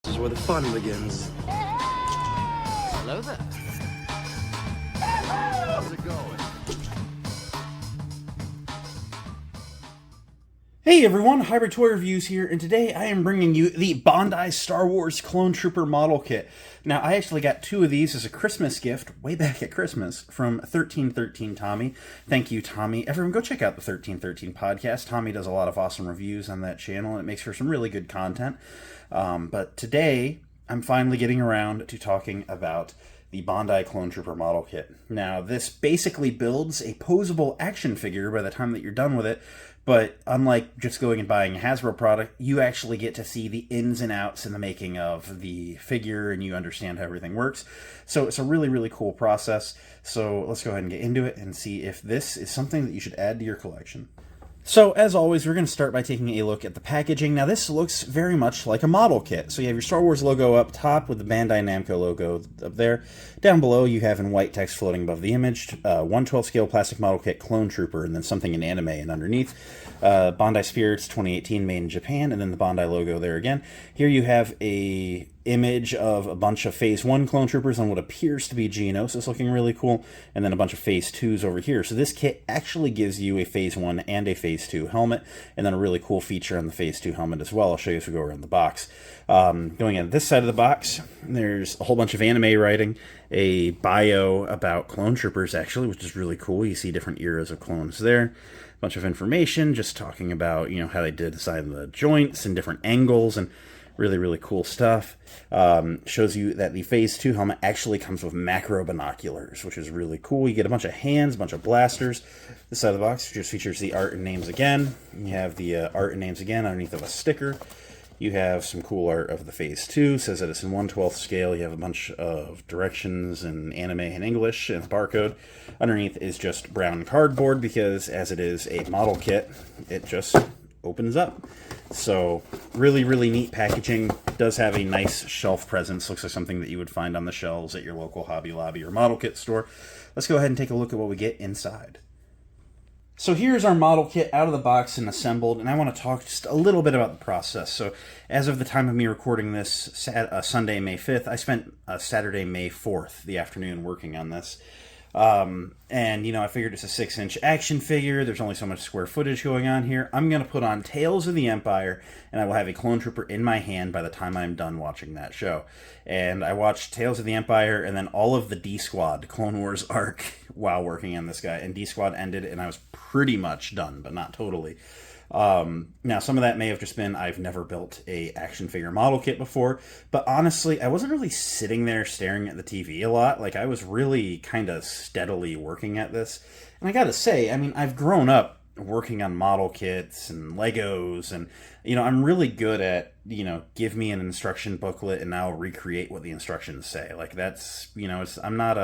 This is where the fun begins. Hello there. How's it going? Hey everyone, Hybrid Toy Reviews here, and today I am bringing you the Bandai Star Wars Clone Trooper model kit. Now, I actually got two of these as a Christmas gift way back at Christmas from 1313 Tommy. Thank you, Tommy. Everyone, go check out the 1313 podcast. Tommy does a lot of awesome reviews on that channel, and it makes for some really good content. But today, I'm finally getting around to talking about the Bandai Clone Trooper model kit. Now, this basically builds a posable action figure by the time that you're done with it, but unlike just going and buying a Hasbro product, you actually get to see the ins and outs in the making of the figure, and you understand how everything works. So it's a really, really cool process. So let's go ahead and get into it and see if this is something that you should add to your collection. So, as always, we're going to start by taking a look at the packaging. Now, this looks very much like a model kit. So you have your Star Wars logo up top with the Bandai Namco logo up there. Down below, you have in white text floating above the image, 1/12 scale plastic model kit Clone Trooper, and then something in anime and underneath. Bandai Spirits 2018 made in Japan, and then the Bandai logo there again. Here you have a image of a bunch of Phase 1 Clone Troopers on what appears to be Geonosis, looking really cool, and then a bunch of Phase 2s over here. So this kit actually gives you a Phase 1 and a Phase 2 helmet, and then a really cool feature on the Phase 2 helmet as well. I'll show you as we go around the box. Going on this side of the box, there's a whole bunch of anime writing, a bio about Clone Troopers, actually, which is really cool. You see different eras of clones there. A bunch of information just talking about, how they did design the joints and different angles, and really, really cool stuff. Shows you that the Phase 2 helmet actually comes with macro binoculars, which is really cool. You get a bunch of hands, a bunch of blasters. This side of the box just features the art and names again. You have the art and names again underneath of a sticker. You have some cool art of the Phase 2. Says that it's in 1/12 scale. You have a bunch of directions in anime and English and a barcode. Underneath is just brown cardboard because, as it is a model kit, it just opens up. So really, really neat packaging. Does have a nice shelf presence. Looks like something that you would find on the shelves at your local Hobby Lobby or model kit store. Let's go ahead and take a look at what we get inside. So here's our model kit out of the box and assembled, and I want to talk just a little bit about the process. So as of the time of me recording this, Sunday, May 5th, I spent Saturday, May 4th, the afternoon working on this. And, I figured it's a 6-inch action figure. There's only so much square footage going on here. I'm going to put on Tales of the Empire, and I will have a Clone Trooper in my hand by the time I'm done watching that show. And I watched Tales of the Empire and then all of the D-Squad Clone Wars arc while working on this guy. And D-Squad ended, and I was pretty much done, but not totally. Now, some of that may have just been I've never built a action figure model kit before, but honestly, I wasn't really sitting there staring at the TV a lot. Like, I was really kind of steadily working at this. And I gotta say, I've grown up working on model kits and Legos, and, I'm really good at, give me an instruction booklet and I'll recreate what the instructions say. Like, that's, I'm not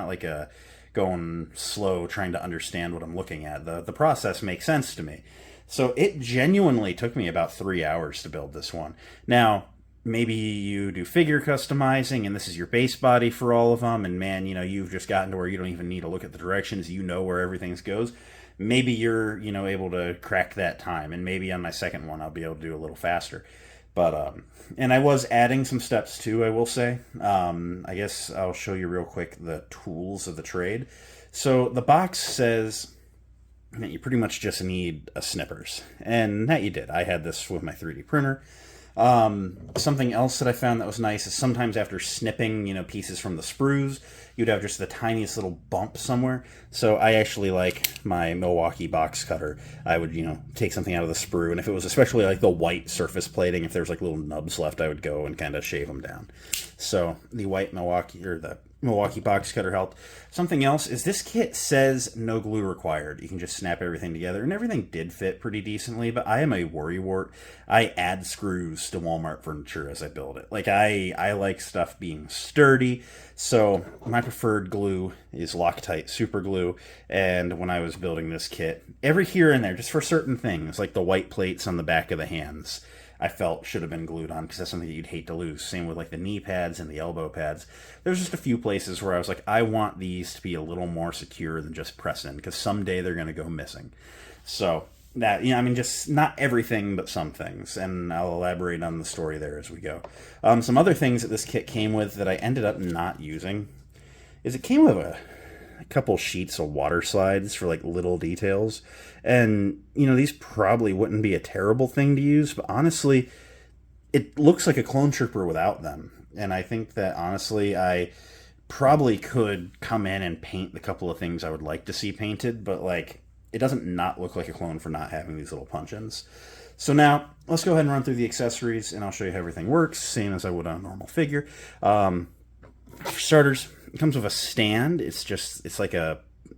like a going slow trying to understand what I'm looking at. The process makes sense to me. So it genuinely took me about 3 hours to build this one. Now, maybe you do figure customizing, and this is your base body for all of them, and man, you've just gotten to where you don't even need to look at the directions. You know where everything goes. Maybe you're, able to crack that time, and maybe on my second one I'll be able to do a little faster. But, and I was adding some steps too, I will say. I guess I'll show you real quick the tools of the trade. So the box says that you pretty much just need a snippers, and that you did. I had this with my 3D printer. Something else that I found that was nice is sometimes after snipping, pieces from the sprues, you'd have just the tiniest little bump somewhere. So I actually like my Milwaukee box cutter. I would, take something out of the sprue, and if it was especially like the white surface plating, if there's like little nubs left, I would go and kind of shave them down. So the white Milwaukee, or the Milwaukee box cutter helped. Something else is this kit says no glue required. You can just snap everything together, and everything did fit pretty decently, but I am a worrywart. I add screws to Walmart furniture as I build it. Like, I like stuff being sturdy, so my preferred glue is Loctite super glue, and when I was building this kit, every here and there, just for certain things, like the white plates on the back of the hands, I felt should have been glued on, because that's something that you'd hate to lose. Same with like the knee pads and the elbow pads. There's just a few places where I was like, I want these to be a little more secure than just press in, because someday they're going to go missing. So that, I mean, just not everything, but some things, and I'll elaborate on the story there as we go. Some other things that this kit came with that I ended up not using is it came with a couple sheets of water slides for like little details, and these probably wouldn't be a terrible thing to use, but honestly, it looks like a clone trooper without them, and I think that honestly I probably could come in and paint the couple of things I would like to see painted, but like it doesn't not look like a clone for not having these little punch-ins. So now, let's go ahead and run through the accessories, and I'll show you how everything works, same as I would on a normal figure. For starters, it comes with a stand. It's like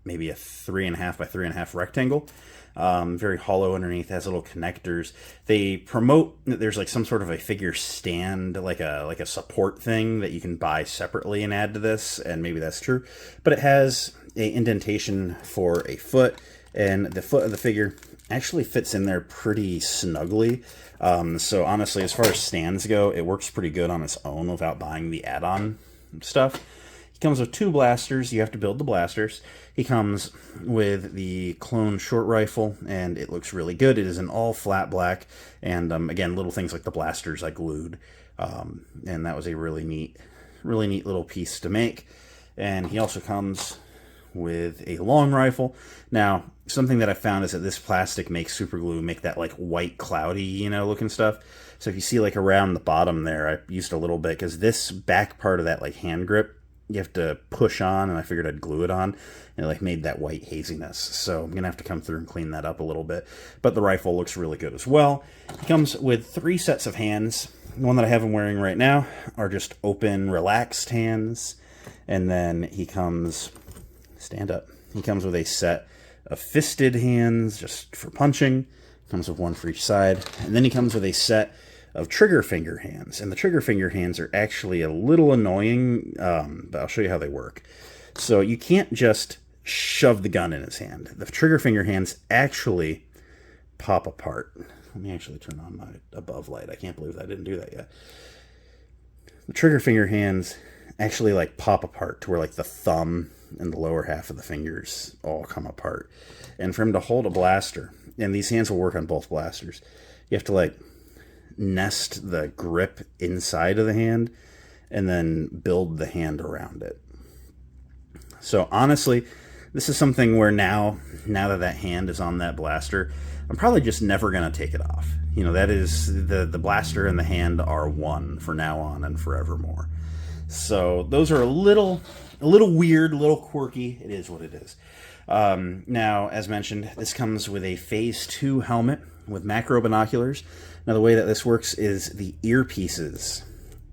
maybe a 3.5 by 3.5 rectangle. Very hollow underneath, has little connectors. They promote that there's like some sort of a figure stand, like a support thing that you can buy separately and add to this, and maybe that's true. But it has a indentation for a foot, and the foot of the figure actually fits in there pretty snugly. So honestly, as far as stands go, it works pretty good on its own without buying the add-on stuff. He comes with 2 blasters. You have to build the blasters. He comes with the clone short rifle, and it looks really good. It is in all flat black, and again, little things like the blasters I glued, and that was a really neat little piece to make. And he also comes with a long rifle. Now, something that I found is that this plastic makes super glue make that like white cloudy, looking stuff. So if you see like around the bottom there, I used a little bit because this back part of that like hand grip, you have to push on, and I figured I'd glue it on, and it like made that white haziness. So I'm gonna have to come through and clean that up a little bit. But the rifle looks really good as well. It comes with 3 sets of hands. The one that I have him wearing right now are just open, relaxed hands. And then he comes, stand up. He comes with a set of fisted hands just for punching. Comes with 1 for each side. And then he comes with a set of trigger finger hands. And the trigger finger hands are actually a little annoying, but I'll show you how they work. So you can't just shove the gun in his hand. The trigger finger hands actually pop apart. Let me actually turn on my above light. I can't believe I didn't do that yet. The trigger finger hands actually like pop apart to where like the thumb and the lower half of the fingers all come apart. And for him to hold a blaster, and these hands will work on both blasters, you have to like nest the grip inside of the hand and then build the hand around it. So honestly, this is something where now that hand is on that blaster, I'm probably just never going to take it off. That is, the blaster and the hand are one for now on and forevermore. So those are a little weird, a little quirky. It is what it is. Now, as mentioned, this comes with a Phase 2 helmet with macro binoculars. Now, the way that this works is the earpieces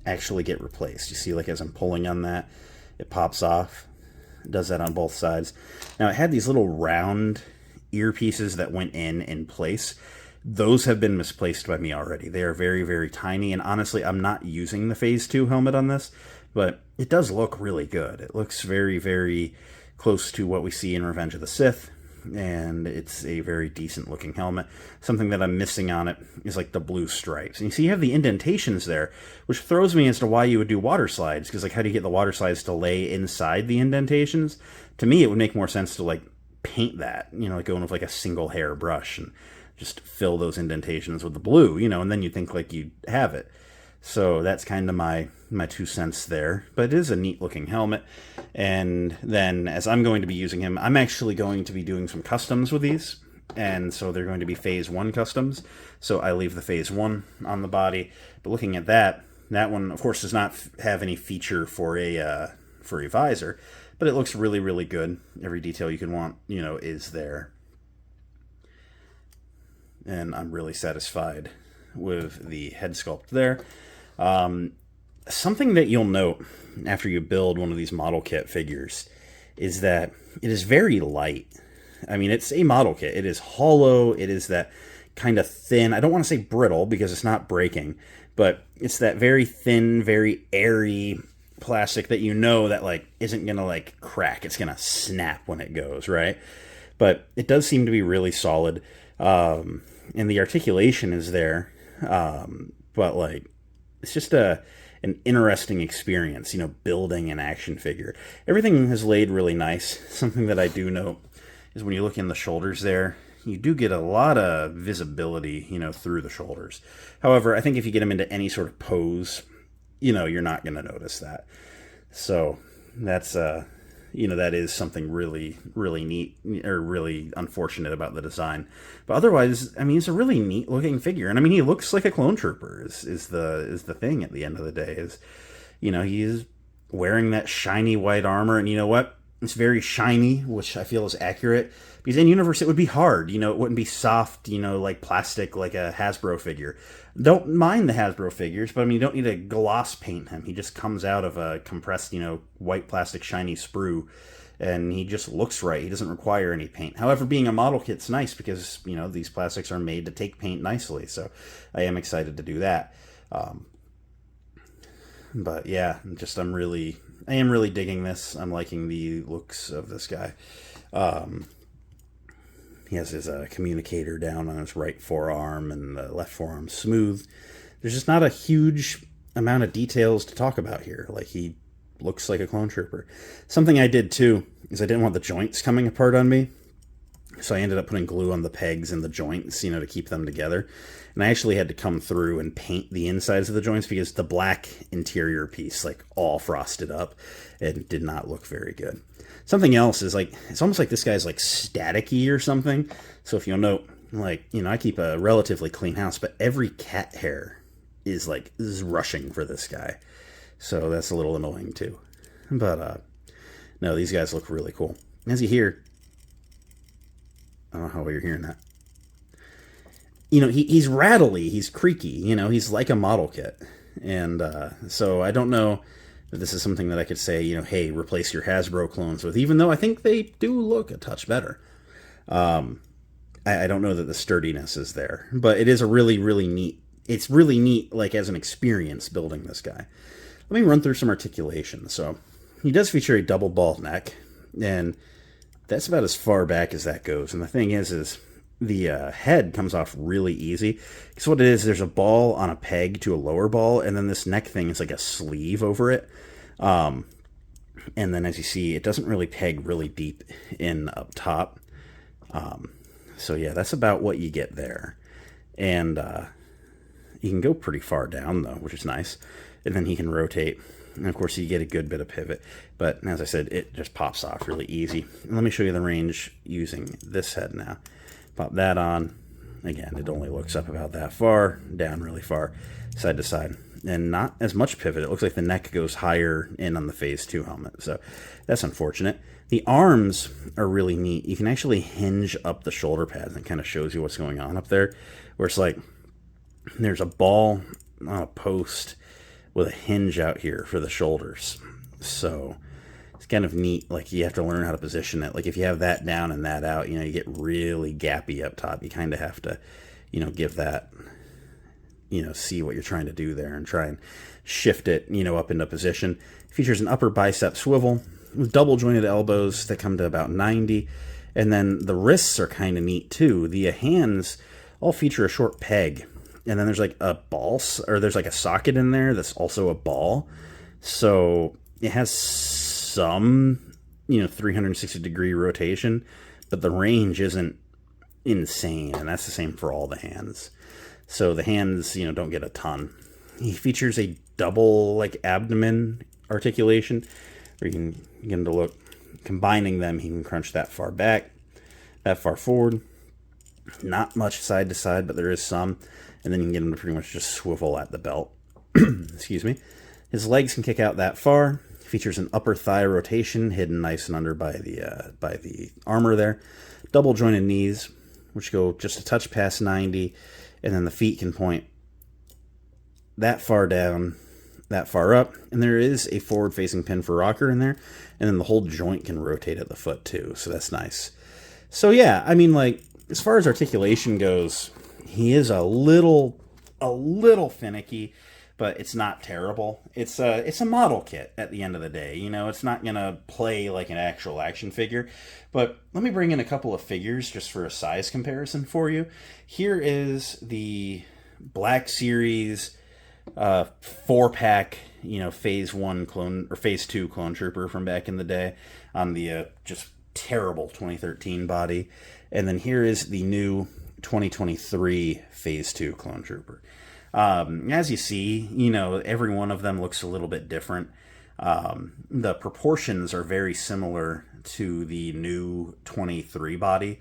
actually get replaced. You see, like as I'm pulling on that, it pops off. It does that on both sides. Now, it had these little round earpieces that went in place. Those have been misplaced by me already. They are very, very tiny, and honestly, I'm not using the Phase 2 helmet on this, but it does look really good. It looks very, very close to what we see in Revenge of the Sith, and it's a very decent looking helmet. Something that I'm missing on it is like the blue stripes. And you see you have the indentations there, which throws me as to why you would do water slides, because like how do you get the water slides to lay inside the indentations? To me, it would make more sense to like paint that, like going with like a single hair brush and just fill those indentations with the blue, and then you'd think like you'd have it. So that's kind of my 2 cents there. But it is a neat looking helmet. And then as I'm going to be using him, I'm actually going to be doing some customs with these. And so they're going to be Phase 1 customs. So I leave the Phase 1 on the body. But looking at that one, of course, does not have any feature for a visor. But it looks really, really good. Every detail you can want, is there. And I'm really satisfied with the head sculpt there. Something that you'll note after you build one of these model kit figures is that it is very light. I mean, it's a model kit. It is hollow. It is that kind of thin. I don't want to say brittle because it's not breaking, but it's that very thin, very airy plastic that that like isn't going to like crack. It's going to snap when it goes, right? But it does seem to be really solid. And the articulation is there. But like, it's just an interesting experience, building an action figure. Everything is laid really nice. Something that I do note is when you look in the shoulders there, you do get a lot of visibility, through the shoulders. However, I think if you get him into any sort of pose, you're not going to notice that. So that's, that is something really, really neat, or really unfortunate about the design. But otherwise, I mean, he's a really neat looking figure. And I mean, he looks like a clone trooper is the thing at the end of the day. He's wearing that shiny white armor. And you know what? It's very shiny, which I feel is accurate. Because in universe, it would be hard. It wouldn't be soft, like plastic, like a Hasbro figure. Don't mind the Hasbro figures, but I mean, you don't need to gloss paint him. He just comes out of a compressed, white plastic shiny sprue, and he just looks right. He doesn't require any paint. However, being a model kit's nice because, these plastics are made to take paint nicely. So I am excited to do that. But yeah, I am really digging this. I'm liking the looks of this guy. He has his communicator down on his right forearm and the left forearm smooth. There's just not a huge amount of details to talk about here. Like, he looks like a clone trooper. Something I did too is I didn't want the joints coming apart on me. So I ended up putting glue on the pegs and the joints, to keep them together. And I actually had to come through and paint the insides of the joints because the black interior piece, all frosted up, and did not look very good. Something else is, it's almost like this guy's, staticky or something. So if you'll note, I keep a relatively clean house, but every cat hair is, rushing for this guy. So that's a little annoying, too. But, no, these guys look really cool. As you hear, I don't know how you're hearing that. He's rattly, he's creaky, he's like a model kit. And so I don't know if this is something that I could say, hey, replace your Hasbro clones with, even though I think they do look a touch better. I don't know that the sturdiness is there, but it is a really, really neat, it's really neat, as an experience building this guy. Let me run through some articulation. So he does feature a double ball neck, and that's about as far back as that goes. And the thing is the head comes off really easy. Because what it is, there's a ball on a peg to a lower ball, and then this neck thing is like a sleeve over it. And then as you see, it doesn't really peg really deep in up top. So yeah, that's about what you get there. And you can go pretty far down, though, which is nice. And then he can rotate. And of course, you get a good bit of pivot. But as I said, it just pops off really easy. And let me show you the range using this head now. Pop that on. Again, it only looks up about that far, down really far, side to side. And not as much pivot. It looks like the neck goes higher in on the Phase 2 helmet. So that's unfortunate. The arms are really neat. You can actually hinge up the shoulder pads, and it kind of shows you what's going on up there. Where it's like there's a ball on a post with a hinge out here for the shoulders. So it's kind of neat. You have to learn how to position it. If you have that down and that out, you get really gappy up top. You kind of have to, give that, see what you're trying to do there and try and shift it, up into position. It features an upper bicep swivel with double jointed elbows that come to about 90. And then the wrists are kind of neat too. The hands all feature a short peg. And then there's a ball, or there's a socket in there that's also a ball. So it has some, 360 degree rotation, but the range isn't insane. And that's the same for all the hands. So the hands, don't get a ton. He features a double, abdomen articulation, where you can get him to look, combining them, he can crunch that far back, that far forward. Not much side to side, but there is some. And then you can get him to pretty much just swivel at the belt. Excuse me. His legs can kick out that far. Features an upper thigh rotation hidden nice and under by the armor there. Double jointed knees, which go just a touch past 90. And then the feet can point that far down, that far up. And there is a forward-facing pin for rocker in there. And then the whole joint can rotate at the foot too. So that's nice. So yeah, I mean, as far as articulation goes, he is a little finicky, but it's not terrible. It's a model kit at the end of the day. It's not going to play like an actual action figure. But let me bring in a couple of figures just for a size comparison for you. Here is the Black Series 4-pack, Phase 1 clone, or Phase 2 clone trooper from back in the day on the just terrible 2013 body. And then here is the new 2023 Phase 2 Clone Trooper. As you see, you know, every one of them looks a little bit different. The proportions are very similar to the new 23 body.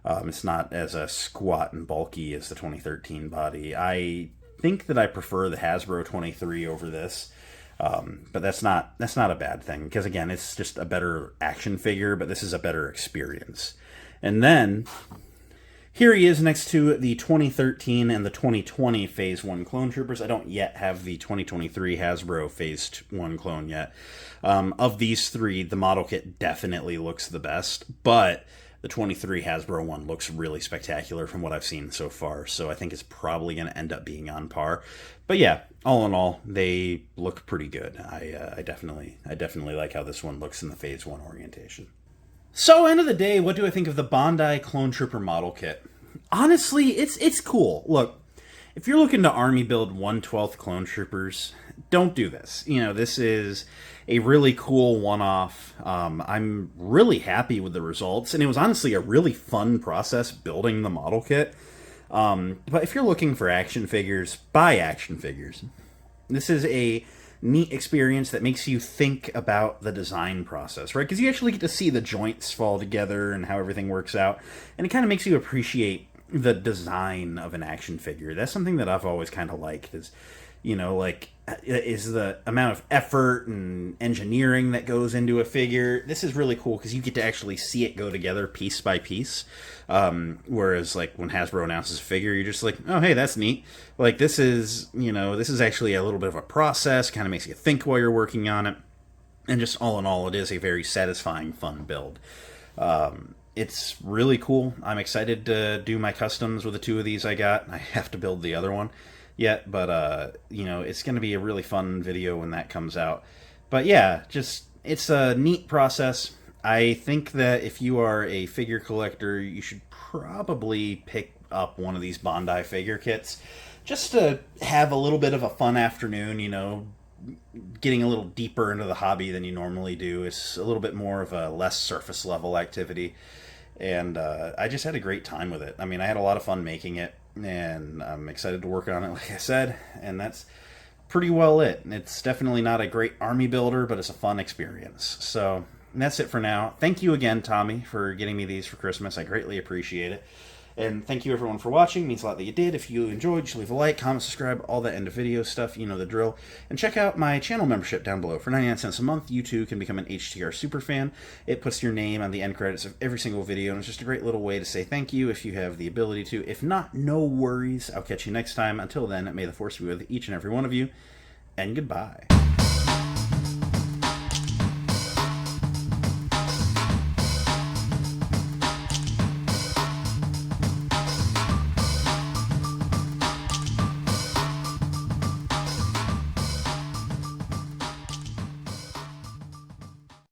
It's not as squat and bulky as the 2013 body. I think that I prefer the Hasbro 23 over this. But that's not a bad thing, because again, it's just a better action figure, but this is a better experience. And then here he is next to the 2013 and the 2020 Phase 1 Clone Troopers. I don't yet have the 2023 Hasbro Phase 1 clone yet. Of these three, the model kit definitely looks the best, but the 23 Hasbro one looks really spectacular from what I've seen so far, so I think it's probably going to end up being on par. But yeah, all in all, they look pretty good. I definitely like how this one looks in the Phase 1 orientation. So, end of the day, what do I think of the Bandai Clone Trooper model kit? Honestly, it's cool. Look, if you're looking to army build 1/12 Clone Troopers, don't do this. You know, this is a really cool one-off. I'm really happy with the results, and it was honestly a really fun process building the model kit. But if you're looking for action figures, buy action figures. This is a neat experience that makes you think about the design process, right? Because you actually get to see the joints fall together and how everything works out, and it kind of makes you appreciate the design of an action figure. That's something that I've always kind of liked, is, you know, like, is the amount of effort and engineering that goes into a figure. This is really cool because you get to actually see it go together piece by piece. Whereas, like, when Hasbro announces a figure, you're just like, oh, hey, that's neat. Like, this is, you know, this is actually a little bit of a process, kind of makes you think while you're working on it. And just all in all, it is a very satisfying, fun build. It's really cool. I'm excited to do my customs with the two of these I got. I have to build the other one yet, but you know, it's going to be a really fun video when that comes out. But yeah, just, it's a neat process. I think that if you are a figure collector, you should probably pick up one of these Bandai figure kits just to have a little bit of a fun afternoon, you know, getting a little deeper into the hobby than you normally do. It's a little bit more of a less surface level activity, and I just had a great time with it. I mean, I had a lot of fun making it, and I'm excited to work on it, like I said, and that's pretty well it. It's definitely not a great army builder, but it's a fun experience. So that's it for now. Thank you again, Tommy, for getting me these for Christmas. I greatly appreciate it. And thank you everyone for watching. It means a lot that you did. If you enjoyed, just leave a like, comment, subscribe, all that end of video stuff. You know the drill. And check out my channel membership down below. For 99 cents a month, you too can become an HTR superfan. It puts your name on the end credits of every single video, and it's just a great little way to say thank you if you have the ability to. If not, no worries. I'll catch you next time. Until then, may the force be with each and every one of you, and goodbye.